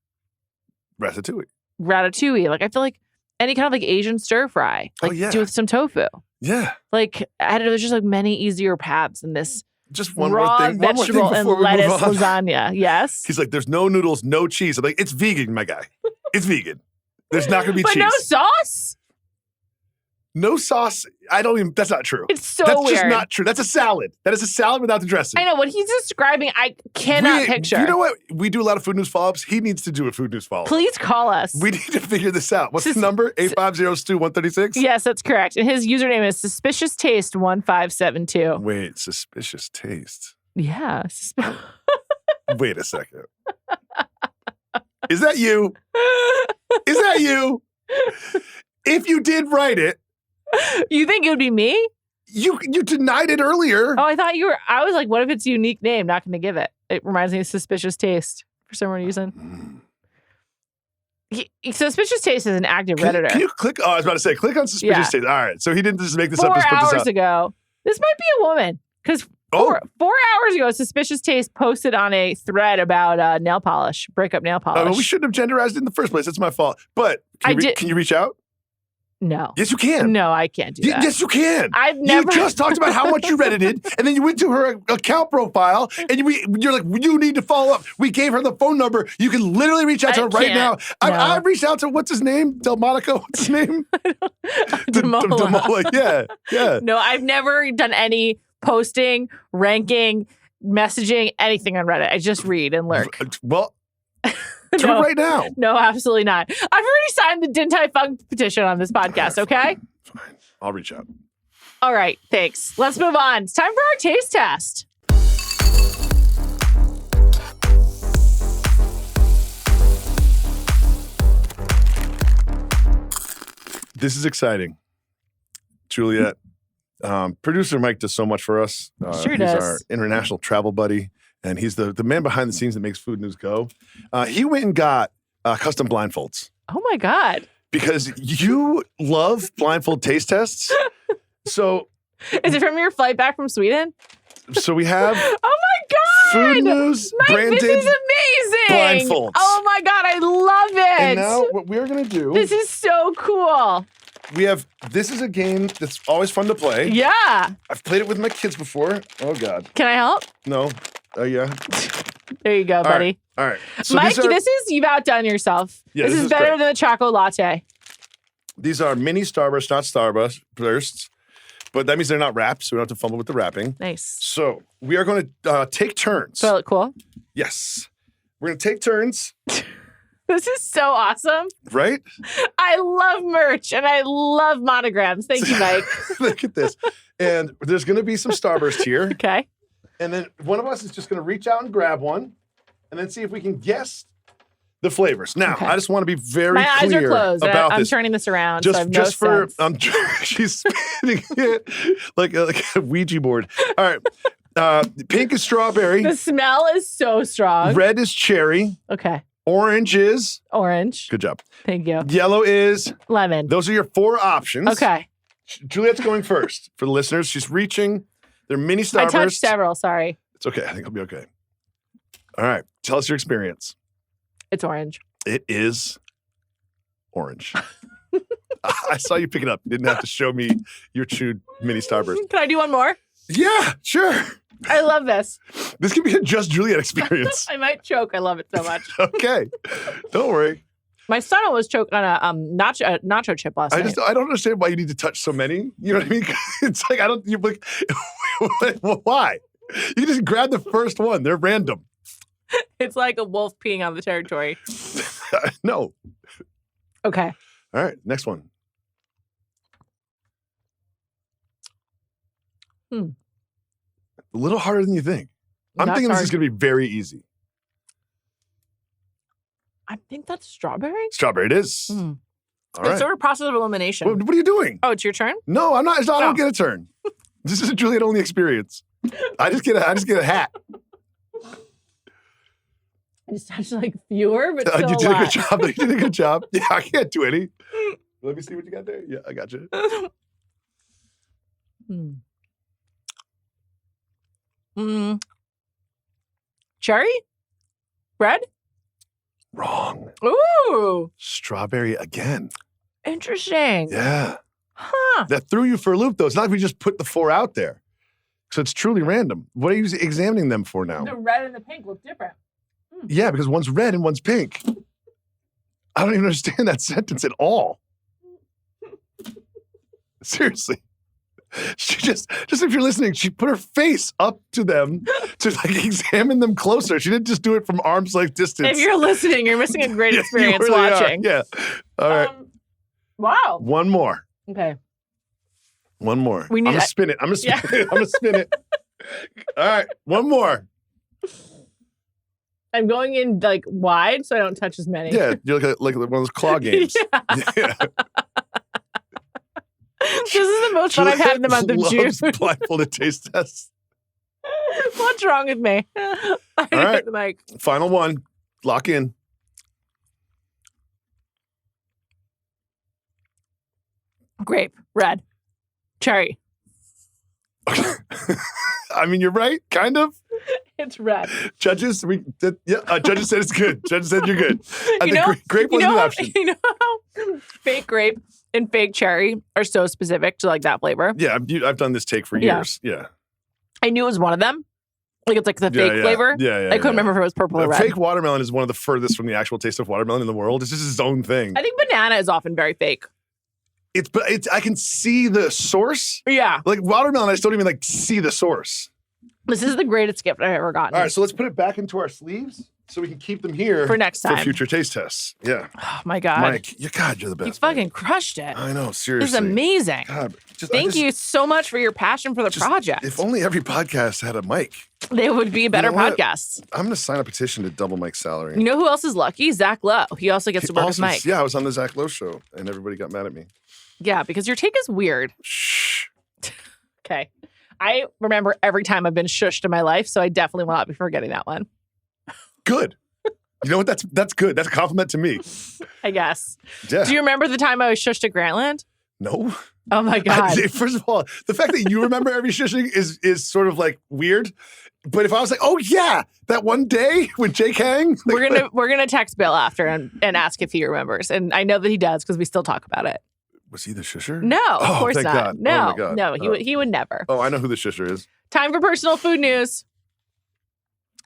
Ratatouille. Like I feel like any kind of like Asian stir fry. Like do with some tofu. Yeah. Like I don't know, there's just like many easier paths than this. Just one raw more thing. vegetable and before we lettuce move on. lasagna. Yes. He's like, there's no noodles, no cheese. I'm like, it's vegan, my guy. It's vegan. There's not going to be but cheese. no sauce? No sauce. That's not true. It's so That's weird. just not true. That's a salad. That is a salad without the dressing. I know what he's describing. I cannot picture. You know what? We do a lot of food news follow-ups. He needs to do a food news follow-up. Please call us. We need to figure this out. What's the number? 850-STU-136? Yes, that's correct. And his username is Suspicious Taste 1572. Wait, Suspicious Taste. Yeah. Wait a second. Is that you? Is that you? If you did write it. You think it would be me? You denied it earlier. Oh, I thought you were. I was like, what if it's a unique name? Not going to give it. It reminds me of Suspicious Taste for some reason. Suspicious Taste is an active Redditor. Can you click? Oh, I was about to say, click on Suspicious Taste. All right. So he didn't just make this up. 4 Just put this hours out. ago. This might be a woman. Because 4 hours ago, Suspicious Taste posted on a thread about nail polish, breakup nail polish. Well, we shouldn't have genderized it in the first place. That's my fault. But can you reach out? No. Yes, you can. No, I can't do that. Yes, you can. I've never. You just talked about how much you Reddited, and then you went to her account profile, and you're like, you need to follow up. We gave her the phone number. You can literally reach out to her right now. I reached out to, what's his name? Delmonico? What's his name? Demola. Yeah. No, I've never done any posting, ranking, messaging, anything on Reddit. I just read and lurk. Well, do it right now. No, absolutely not. I've already signed the Din Tai Fung petition on this podcast, okay? Fine. I'll reach out. All right, thanks. Let's move on. It's time for our taste test. This is exciting. Juliet, producer Mike does so much for us. Sure he's does. Our international travel buddy. And he's the man behind the scenes that makes Food News go. He went and got custom blindfolds. Oh, my God. Because you love blindfold taste tests. So. Is it from your flight back from Sweden? So we have. Oh, my God. Food News Mike, branded this is amazing. blindfolds. Oh, my God. I love it. And now what we're going to do. This is so cool. This is a game that's always fun to play. Yeah. I've played it with my kids before. Oh, God. Can I help? No. Oh, yeah. There you go, buddy. All right. So Mike, you've outdone yourself. Yeah, this is better than the choco latte. These are mini Starburst, not Starbursts, but that means they're not wrapped, so we don't have to fumble with the wrapping. Nice. So we are going to take turns. So cool. Yes. We're going to take turns. This is so awesome. Right? I love merch and I love monograms. Thank you, Mike. Look at this. And there's going to be some Starburst here. Okay. And then one of us is just going to reach out and grab one and then see if we can guess the flavors. Now, I just want to be very My eyes clear are closed. about I'm this. turning this around. Just, so I have just no for, sense. She's spinning it like a Ouija board. All right. Pink is strawberry. The smell is so strong. Red is cherry. Okay. Orange is. Orange. Good job. Thank you. Yellow is. Lemon. Those are your 4 options. Okay. Juliet's going first for the listeners. She's reaching. They're mini Starbursts. I touched several. Sorry. It's okay. I think it'll be okay. All right. Tell us your experience. It's orange. It is orange. I saw you pick it up. You didn't have to show me your chewed mini Starburst. Can I do one more? Yeah, sure. I love this. This could be a just Juliet experience. I might choke. I love it so much. Okay. Don't worry. My son almost choked on a nacho chip last night. I don't understand why you need to touch so many. You know what I mean? It's like, you're like, why? You can just grab the first one. They're random. It's like a wolf peeing on the territory. No. Okay. All right. Next one. A little harder than you think. I'm thinking this is going to be very easy. I think that's strawberry. Strawberry it is. Mm. All right. It's sort of process of elimination. What are you doing? Oh, it's your turn? No, I'm not. I don't get a turn. This is a Juliet only experience. I just get a hat. I just touched like fewer, but still You a did a lot. good job. You did a good job. Yeah, I can't do any. Let me see what you got there. Yeah, I got you. Cherry? Red? Wrong. Ooh, Strawberry again. interesting. Yeah. Huh. That threw you for a loop, though. It's not like we just put the 4 out there. So it's truly random. What are you examining them for now? The red and the pink look different. Yeah, because one's red and one's pink. I don't even understand that sentence at all. Seriously. She just if you're listening, she put her face up to them to like examine them closer. She didn't just do it from arm's length distance. If you're listening, you're missing a great Yeah, experience you really watching. are. Yeah. All right. Wow. One more. Okay. One more. We need I'm going to spin it. I'm going to spin it. I'm going to spin it. All right. One more. I'm going in like wide so I don't touch as many. Yeah. You're like one of those claw games. Yeah. This is the most fun I've had in the month of June. Blindfolded taste tests. What's wrong with me? I All right. hit the mic. Final one. Lock in. Grape, red, cherry. I mean, you're right. Kind of. It's red. Judges, judges said it's good. Judges said you're good. I You think know, grape wasn't an option. You know how fake grape and fake cherry are so specific to like that flavor? Yeah, I've done this take for years. Yeah. I knew it was one of them. Like it's like the fake flavor. Yeah. I couldn't remember if it was purple or red. Fake watermelon is one of the furthest from the actual taste of watermelon in the world. It's just its own thing. I think banana is often very fake. It's I can see the source. Yeah. Like watermelon, I just don't even like see the source. This is the greatest gift I've ever gotten. All right, so let's put it back into our sleeves so we can keep them here for next time. For future taste tests. Yeah. Oh my God. Mike, you're the best. You fucking crushed it. I know, seriously. This is amazing. God, Thank you so much for your passion for the project. If only every podcast had a mic. They would be better podcasts. I'm going to sign a petition to double Mike's salary. You know who else is lucky? Zach Lowe. He also gets to work with Mike. Yeah, I was on the Zach Lowe show and everybody got mad at me. Yeah, because your take is weird. Shh. Okay. I remember every time I've been shushed in my life, so I definitely will not be forgetting that one. Good. You know what? That's good. That's a compliment to me. I guess. Yeah. Do you remember the time I was shushed at Grantland? No. Oh my God. First of all, the fact that you remember every shushing is sort of like weird. But if I was like, oh yeah, that one day with Jake Hang. We're gonna text Bill after and ask if he remembers. And I know that he does because we still talk about it. Was he the shusher? No, of course thank not. God. No, oh my God. no, he would never. Oh, I know who the shusher is. Time for personal food news.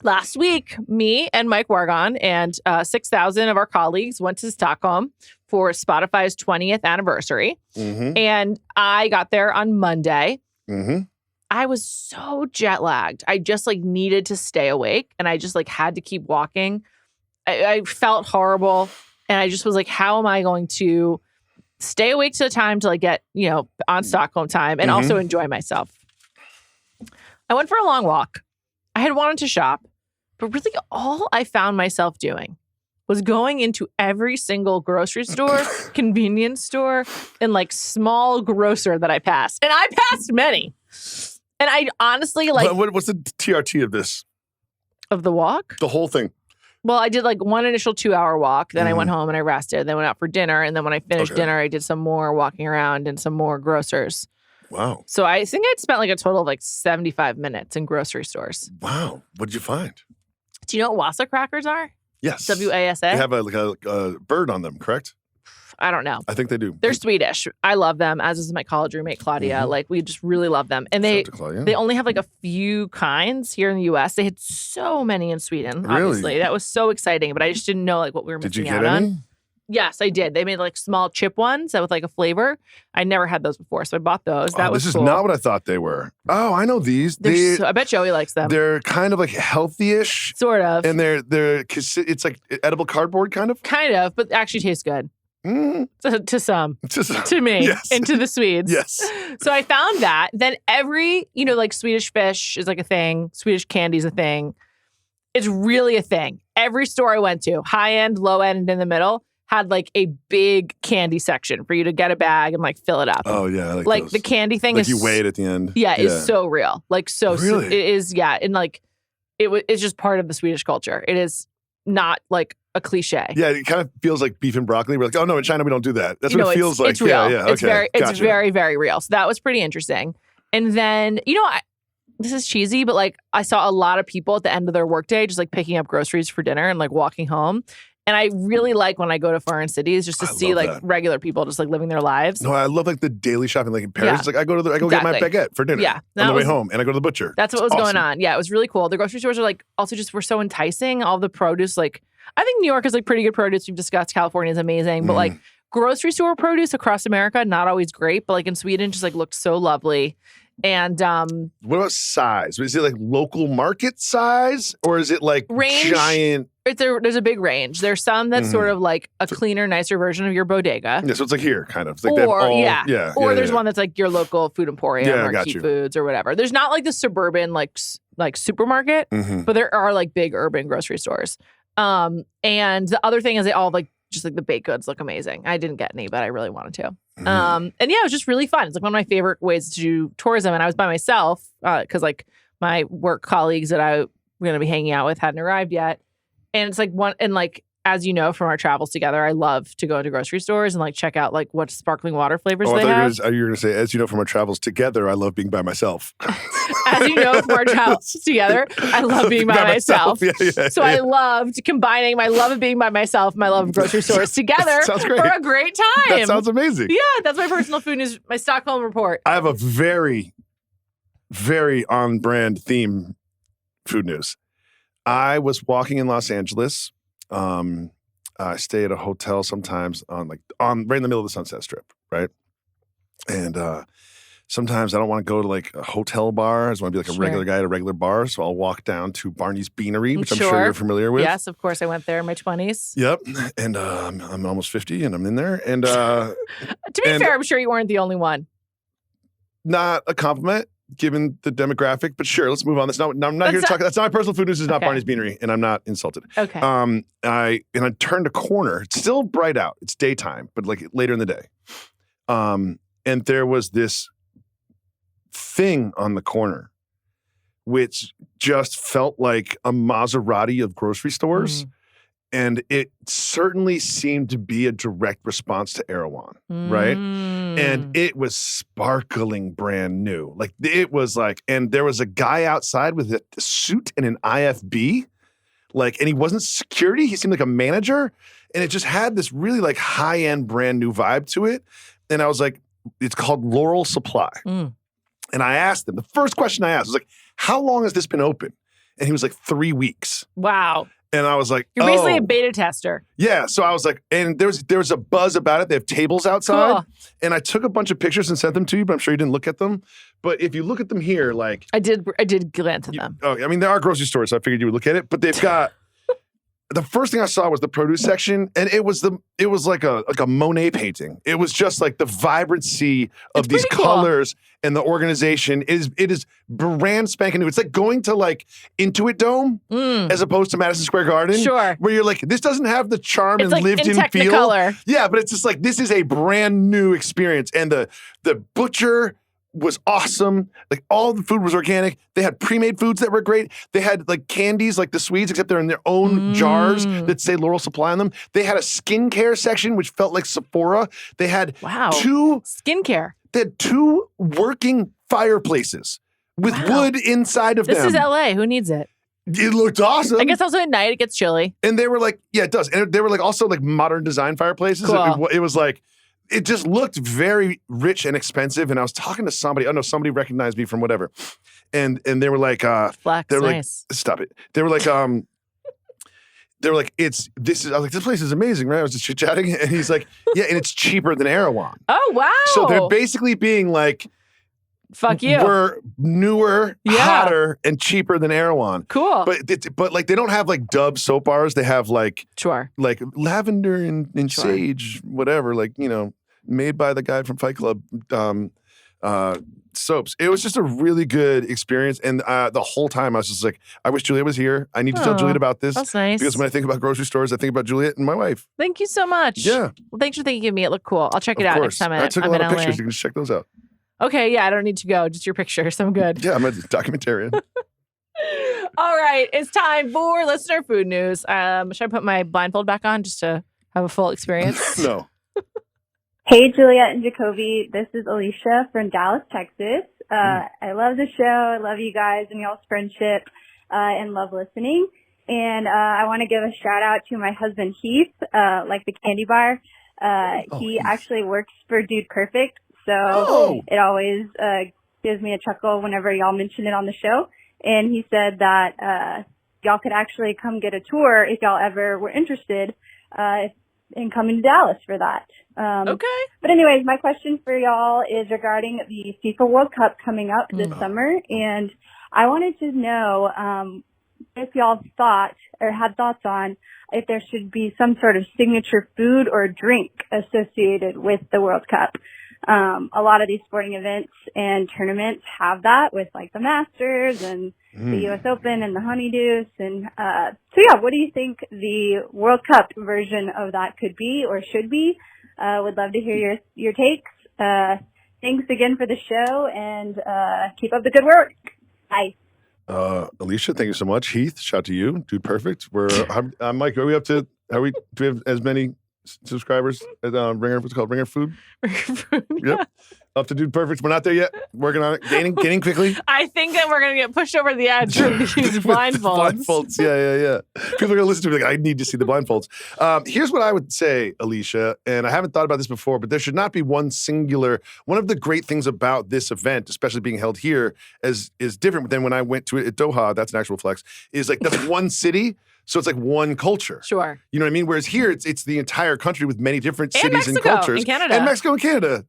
Last week, me and Mike Wargon and 6,000 of our colleagues went to Stockholm for Spotify's 20th anniversary. Mm-hmm. And I got there on Monday. Mm-hmm. I was so jet lagged. I just like needed to stay awake and I just like had to keep walking. I felt horrible. And I just was like, how am I going to stay awake to the time to like get, on Stockholm time and also enjoy myself? I went for a long walk. I had wanted to shop, but really all I found myself doing was going into every single grocery store, convenience store, and like small grocer that I passed. And I passed many. And I honestly like... What's the TRT of this? Of the walk? The whole thing. Well, I did like one initial 2-hour walk. Then I went home and I rested. Then went out for dinner. And then when I finished dinner, I did some more walking around and some more grocers. Wow. So I think I'd spent like a total of like 75 minutes in grocery stores. Wow. What'd you find? Do you know what Wasa crackers are? Yes. WASA? They have a bird on them, correct? I don't know. I think they do. They're Swedish. I love them, as is my college roommate, Claudia. Like, we just really love them. And they only have like a few kinds here in the U.S. They had so many in Sweden, obviously. Really? That was so exciting, but I just didn't know like what we were missing out on. Did you get any? Yes, I did. They made like small chip ones with like a flavor. I never had those before, so I bought those. That was This cool. is not what I thought they were. Oh, I know these. I bet Joey likes them. They're kind of like healthy-ish. Sort of. And it's like edible cardboard kind of? Kind of, but actually tastes good. To some. To me. Yes. And to the Swedes. Yes. So I found that. Then every, like Swedish fish is like a thing. Swedish candy is a thing. It's really a thing. Every store I went to, high end, low end, and in the middle, had like a big candy section for you to get a bag and like fill it up. Oh yeah, I like those. The candy thing like is you weigh it at the end. Yeah, it's so real. Like so really? It is, yeah, and like it's just part of the Swedish culture. It is not like a cliche. Yeah, it kind of feels like beef and broccoli. We're like, oh no, in China we don't do that. That's what it feels like. It's real. Yeah, It's okay. it's very, very real. So that was pretty interesting. And then, this is cheesy, but like I saw a lot of people at the end of their workday just like picking up groceries for dinner and like walking home. And I really like when I go to foreign cities just to see like regular people just like living their lives. No, I love like the daily shopping. Like in Paris, it's like I go get my baguette for dinner on the way home, and I go to the butcher. That's what was going on. Yeah, it was really cool. The grocery stores are like also just were so enticing. All the produce, like I think New York is like pretty good produce. We've discussed California is amazing, but like grocery store produce across America, not always great. But like in Sweden, just like looked so lovely. And what about size? Is it like local market size, or is it like giant? There's a big range. There's some that's sort of like a cleaner, nicer version of your bodega. Yeah, so it's like here, kind of. It's like or there's one that's like your local food emporium or Key Foods or whatever. There's not like the suburban like supermarket, but there are like big urban grocery stores. And the other thing is they all like just like the baked goods look amazing. I didn't get any, but I really wanted to. And yeah, it was just really fun. It's like one of my favorite ways to do tourism. And I was by myself because like my work colleagues that I were going to be hanging out with hadn't arrived yet. And it's like as you know from our travels together, I love to go to grocery stores and like check out like what sparkling water flavors they have. You were going to say, as you know from our travels together, I love being by myself. As you know from our travels together, I love being by myself. So I loved combining my love of being by myself, my love of grocery stores together sounds great. For a great time. That sounds amazing. Yeah, that's my personal food news, my Stockholm report. I have a very, very on-brand theme food news. I was walking in Los Angeles. I stay at a hotel sometimes on right in the middle of the Sunset Strip, right? And sometimes I don't want to go to like a hotel bar. I just want to be like a regular guy at a regular bar. So I'll walk down to Barney's Beanery, which I'm sure you're familiar with. Yes, of course. I went there in my 20s. Yep. And I'm almost 50 and I'm in there. And to be fair, I'm sure you weren't the only one. Not a compliment. Given the demographic, but sure, let's move on. I'm not here to talk. That's not my personal food news. It's not Barney's Beanery, and I'm not insulted. Okay. I turned a corner. It's still bright out. It's daytime, but like later in the day. And there was this thing on the corner, which just felt like a Maserati of grocery stores. And it certainly seemed to be a direct response to Erewhon, right? And it was sparkling brand new. Like it was like, and there was a guy outside with a suit and an IFB, and he wasn't security. He seemed like a manager. And it just had this really like high-end brand new vibe to it. And I was like, it's called Laurel Supply. And I asked him, the first question I asked was like, how long has this been open? And he was like, 3 weeks. Wow. And I was like, you're basically a beta tester. Yeah. So I was like, and there was a buzz about it. They have tables outside. Cool. And I took a bunch of pictures and sent them to you, but I'm sure you didn't look at them. But if you look at them here, like I did glance at them. Oh, I mean, there are grocery stores, so I figured you would look at it. But they've got the first thing I saw was the produce section, and it was like a Monet painting. It was just like the vibrancy of these colors and the organization. It is brand spanking new. It's like going to like Intuit Dome as opposed to Madison Square Garden. Sure. Where you're like, this doesn't have the charm and like lived-in feel. Technicolor. Yeah, but it's just like, this is a brand new experience. And the butcher was awesome. Like all the food was organic. They had pre-made foods that were great. They had like candies like the Swedes, except they're in their own jars that say Laurel Supply on them. They had a skincare section, which felt like Sephora. They had skincare. They had 2 working fireplaces with wood inside of them. This is LA. Who needs it? It looked awesome. I guess also at night it gets chilly. And they were like, yeah, it does. And they were like also like modern design fireplaces. Cool. It was like, it just looked very rich and expensive. And I was talking to somebody. Oh no, somebody recognized me from whatever. And they were like, Flex, they were nice. Like, stop it. They were like, I was like, this place is amazing, right? I was just chit-chatting. And he's like, yeah, and it's cheaper than Erewhon. Oh, wow. So they're basically being like, fuck you. We're newer, hotter, and cheaper than Erewhon. Cool. But like they don't have like Dove soap bars. They have like like lavender and sage, whatever. Like, you know, made by the guy from Fight Club soaps. It was just a really good experience. And the whole time I was just like, I wish Juliet was here. I need to tell Juliet about this. That's nice. Because when I think about grocery stores, I think about Juliet and my wife. Thank you so much. Yeah. Well, thanks for thinking of me. It looked cool. I'll check it out next time I took a lot of pictures. LA. You can just check those out. Okay, yeah, I don't need to go. Just your pictures. I'm good. Yeah, I'm a documentarian. All right, it's time for listener food news. Should I put my blindfold back on just to have a full experience? No. Hey, Juliet and Jacoby. This is Alicia from Dallas, Texas. I love the show. I love you guys and y'all's friendship and love listening. And I want to give a shout out to my husband, Heath, like the candy bar. He actually works for Dude Perfect. So it always gives me a chuckle whenever y'all mention it on the show. And he said that y'all could actually come get a tour if y'all ever were interested in coming to Dallas for that. Okay. But anyways, my question for y'all is regarding the FIFA World Cup coming up this summer. And I wanted to know if y'all thought or had thoughts on if there should be some sort of signature food or drink associated with the World Cup. A lot of these sporting events and tournaments have that with like the Masters and the U.S. Open and the Honeydews. And so yeah, what do you think the World Cup version of that could be or should be? Would love to hear your takes. Thanks again for the show and keep up the good work. Bye. Alicia, thank you so much. Heath, shout out to you. Dude Perfect. Mike, are we up to, do we have as many subscribers at what's it called? Ringer Food? Yep. Up to Dude Perfect. We're not there yet. Working on it. Gaining quickly. I think that we're going to get pushed over the edge with these blindfolds. Blindfolds. Yeah. People are going to listen to me like, I need to see the blindfolds. Here's what I would say, Alicia, and I haven't thought about this before, but there should not be one of the great things about this event, especially being held here, is different than when I went to it at Doha, that's an actual flex, is like that's one city. So it's like one culture. Sure. You know what I mean? Whereas here, it's the entire country with many different cities Mexico, and cultures. And Canada. And Mexico and Canada.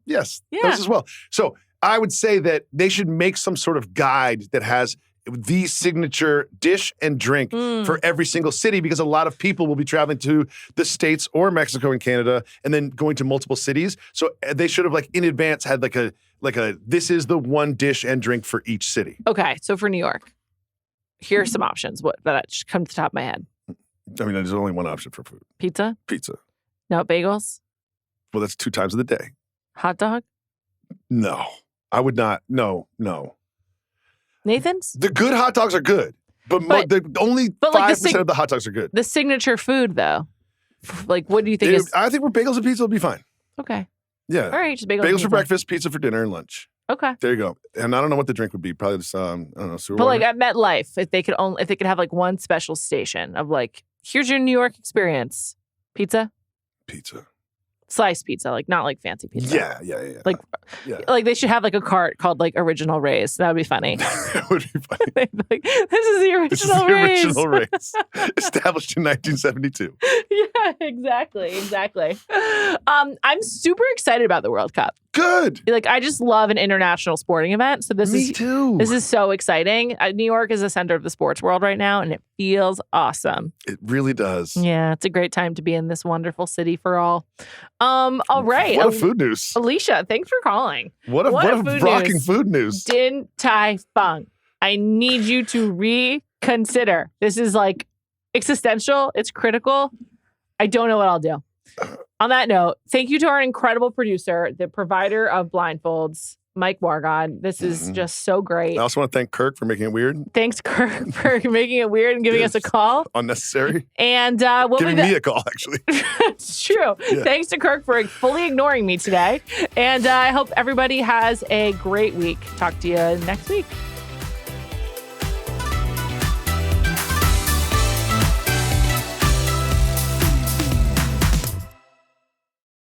Yes, those as well. So I would say that they should make some sort of guide that has the signature dish and drink for every single city, because a lot of people will be traveling to the States or Mexico and Canada and then going to multiple cities. So they should have like in advance had like a this is the one dish and drink for each city. Okay, so for New York, here are some options that just come to the top of my head. I mean, there's only one option for food. Pizza? No bagels? Well, that's 2 times of the day. Hot dog? No, I would not. No. Nathan's? The good hot dogs are good, but only 5% of the hot dogs are good. The signature food, though. Like, what do you think is... I think bagels and pizza will be fine. Okay. Yeah. All right, just bagels for breakfast, pizza for dinner and lunch. Okay. There you go. And I don't know what the drink would be. Probably just, I don't know, sewer But water. like at MetLife, if they could have like one special station of like, here's your New York experience. Pizza? Sliced pizza, like not like fancy pizza. Yeah. Like they should have like a cart called like Original Rays. That would be funny. That would be funny. Like, this is the original Rays. Established in 1972. Yeah, exactly. I'm super excited about the World Cup. Good. Like, I just love an international sporting event. So Me too. This is so exciting. New York is the center of the sports world right now, and it feels awesome. It really does. Yeah, it's a great time to be in this wonderful city for all. All right. What a food news. Alicia, thanks for calling. What a rocking food news. Din Tai Fung. I need you to reconsider. This is like existential. It's critical. I don't know what I'll do. On that note, thank you to our incredible producer, the provider of blindfolds, Mike Wargon. This is just so great. I also want to thank Kirk for making it weird. Thanks, Kirk, for making it weird and giving us a call. Unnecessary. And giving me a call, actually. It's true. Yeah. Thanks to Kirk for fully ignoring me today. And I hope everybody has a great week. Talk to you next week.